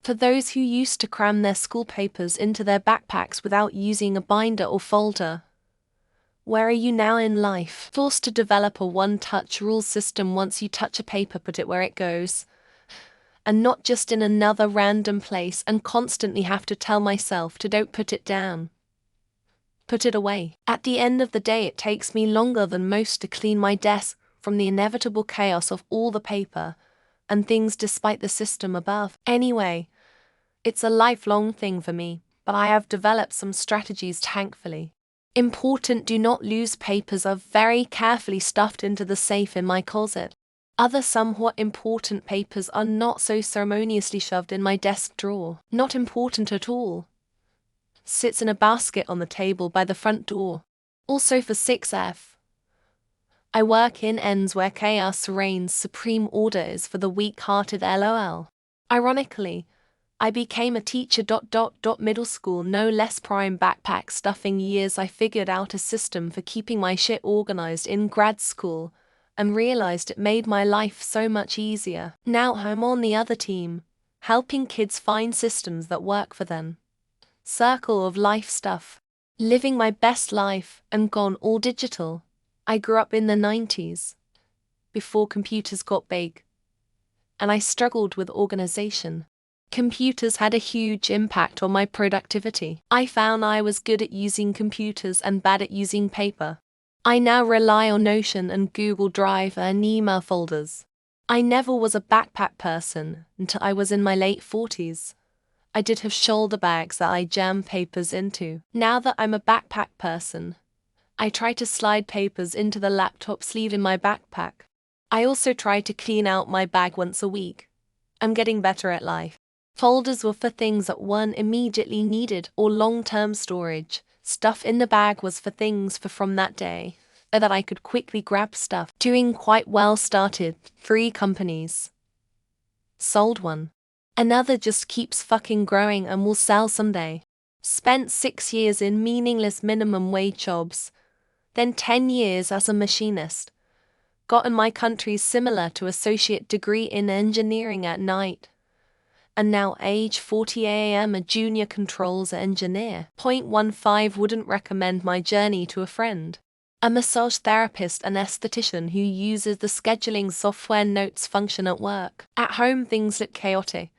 For those who used to cram their school papers into their backpacks without using a binder or folder, where are you now in life? Forced to develop a one-touch rule system. Once you touch a paper, put it where it goes, and not just in another random place, and constantly have to tell myself to don't put it down. Put it away. At the end of the day, it takes me longer than most to clean my desk from the inevitable chaos of all the paper and things despite the system above. Anyway, it's a lifelong thing for me, but I have developed some strategies thankfully. Important: do not lose papers are very carefully stuffed into the safe in my closet. Other somewhat important papers are not so ceremoniously shoved in my desk drawer. Not important at all. Sits in a basket on the table by the front door. Also for 6F. I work in ends where chaos reigns supreme. Order is for the weak-hearted. LOL. Ironically, I became a teacher. Middle school, no less. Prime backpack stuffing years. I figured out a system for keeping my shit organized in grad school and realized it made my life so much easier. Now I'm on the other team, helping kids find systems that work for them. Circle of life stuff. Living my best life and gone all digital. I grew up in the 90s, before computers got big, and I struggled with organization. Computers had a huge impact on my productivity. I found I was good at using computers and bad at using paper. I now rely on Notion and Google Drive and email folders. I never was a backpack person until I was in my late 40s. I did have shoulder bags that I jam papers into. Now that I'm a backpack person, I try to slide papers into the laptop sleeve in my backpack. I also try to clean out my bag once a week. I'm getting better at life. Folders were for things that weren't immediately needed or long-term storage. Stuff in the bag was for things from that day, or that I could quickly grab stuff. Doing quite well. Started 3 companies. Sold 1. Another just keeps fucking growing and will sell someday. Spent 6 years in meaningless minimum wage jobs, then 10 years as a machinist. Gotten my country's similar to associate degree in engineering at night. And now age 40 am a junior controls engineer. 0.15 wouldn't recommend my journey to a friend. A massage therapist and esthetician who uses the scheduling software notes function at work. At home things look chaotic,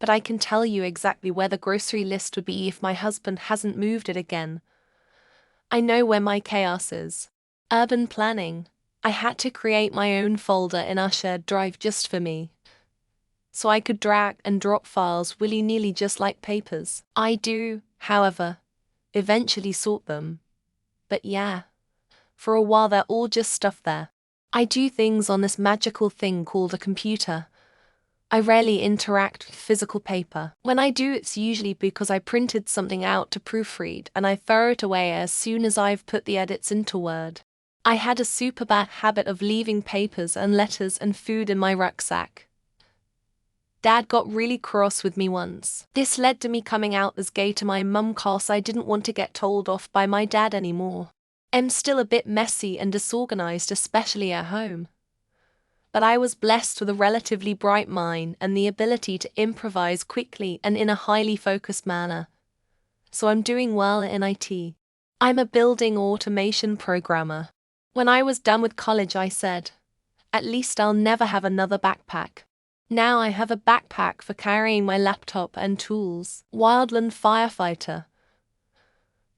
but I can tell you exactly where the grocery list would be if my husband hasn't moved it again. I know where my chaos is. Urban planning. I had to create my own folder in our shared drive just for me, so I could drag and drop files willy-nilly just like papers. I do, however, eventually sort them. But yeah, for a while they're all just stuff there. I do things on this magical thing called a computer. I rarely interact with physical paper. When I do, it's usually because I printed something out to proofread and I throw it away as soon as I've put the edits into Word. I had a super bad habit of leaving papers and letters and food in my rucksack. Dad got really cross with me once. This led to me coming out as gay to my mum cause I didn't want to get told off by my dad anymore. I'm still a bit messy and disorganized, especially at home. But I was blessed with a relatively bright mind and the ability to improvise quickly and in a highly focused manner. So I'm doing well in IT. I'm a building automation programmer. When I was done with college, I said, at least I'll never have another backpack. Now I have a backpack for carrying my laptop and tools. Wildland firefighter.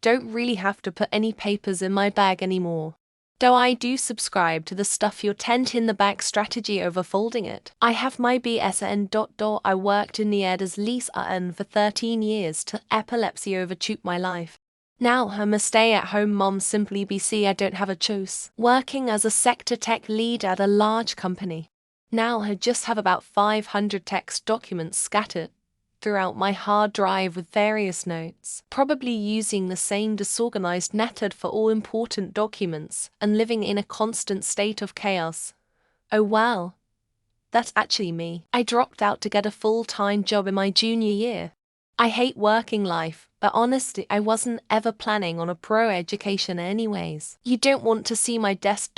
Don't really have to put any papers in my bag anymore. Though I do subscribe to the stuff your tent in the back strategy over folding it. I have my BSN. I worked in the ed as lease-in for 13 years till epilepsy overtook my life. Now I'm a stay-at-home mom. Simply BC I don't have a choice. Working as a sector tech lead at a large company. Now I just have about 500 text documents scattered throughout my hard drive with various notes, probably using the same disorganized method for all important documents and living in a constant state of chaos. Oh well, that's actually me. I dropped out to get a full-time job in my junior year. I hate working life, but honestly I wasn't ever planning on a pro education anyways. You don't want to see my desk.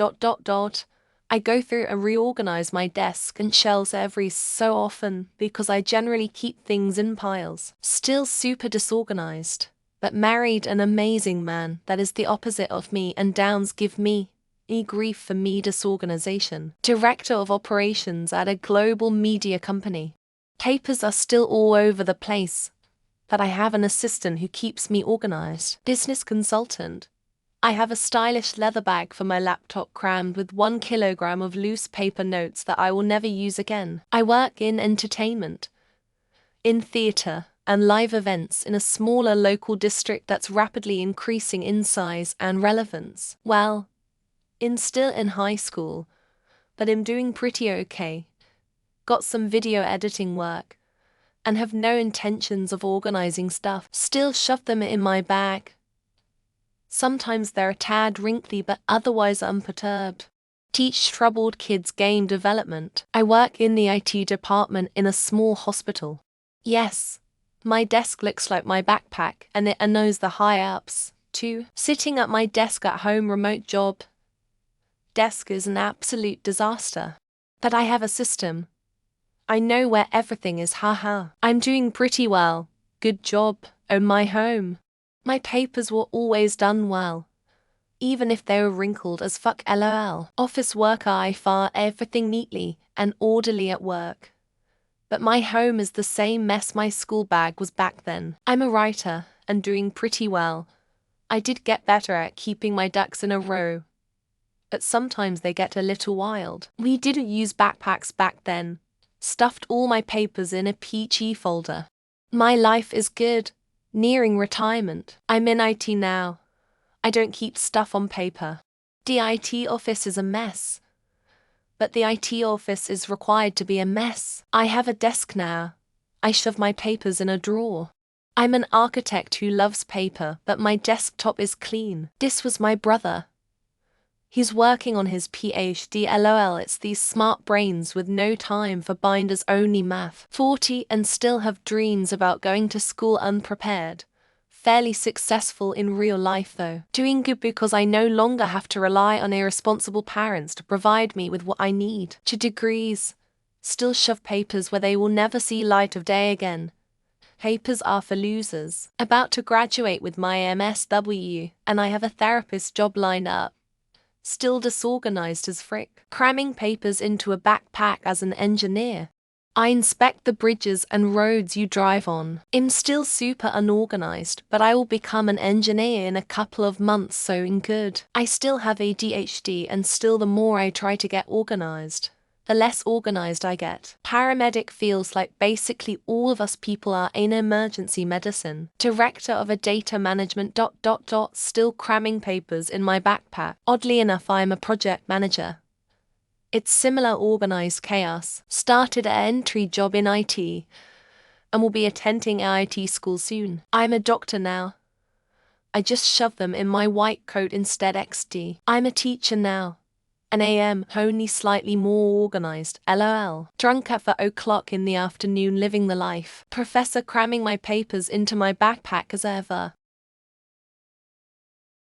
I go through and reorganize my desk and shelves every so often because I generally keep things in piles. Still super disorganized, but married an amazing man that is the opposite of me, and downs give me grief for me disorganization. Director of operations at a global media company. Papers are still all over the place, but I have an assistant who keeps me organized. Business consultant. I have a stylish leather bag for my laptop crammed with 1 kilogram of loose paper notes that I will never use again. I work in entertainment, in theatre, and live events in a smaller local district that's rapidly increasing in size and relevance. Well, still in high school, but I'm doing pretty okay. Got some video editing work, and have no intentions of organizing stuff. Still shove them in my bag. Sometimes they're a tad wrinkly, but otherwise unperturbed. Teach troubled kids game development. I work in the IT department in a small hospital. Yes, my desk looks like my backpack, and it annoys the high-ups, too. Sitting at my desk at home, remote job. Desk is an absolute disaster. But I have a system. I know where everything is, haha. I'm doing pretty well. Good job. Oh, my home. My papers were always done well, even if they were wrinkled as fuck, lol. Office worker, I file everything neatly and orderly at work. But my home is the same mess my school bag was back then. I'm a writer and doing pretty well. I did get better at keeping my ducks in a row, but sometimes they get a little wild. We didn't use backpacks back then. Stuffed all my papers in a peachy folder. My life is good. Nearing retirement. I'm in IT now. I don't keep stuff on paper. The IT office is a mess. But the IT office is required to be a mess. I have a desk now. I shove my papers in a drawer. I'm an architect who loves paper, but my desktop is clean. This was my brother. He's working on his PhD, lol. It's these smart brains with no time for binders, only math. 40 and still have dreams about going to school unprepared. Fairly successful in real life though. Doing good because I no longer have to rely on irresponsible parents to provide me with what I need. 2 degrees. Still shove papers where they will never see light of day again. Papers are for losers. About to graduate with my MSW, and I have a therapist job lined up. Still disorganized as frick. Cramming papers into a backpack as an engineer. I inspect the bridges and roads you drive on. I'm still super unorganized, but I will become an engineer in a couple of months, so in good. I still have ADHD, and still the more I try to get organized, the less organized I get. Paramedic feels like basically all of us people are in emergency medicine. Director of a data management ... Still cramming papers in my backpack. Oddly enough, I am a project manager. It's similar organized chaos. Started an entry job in IT and will be attending IT school soon. I'm a doctor now. I just shove them in my white coat instead XD. I'm a teacher now. An AM, only slightly more organized, lol. Drunk at 4 o'clock in the afternoon, living the life. Professor cramming my papers into my backpack as ever.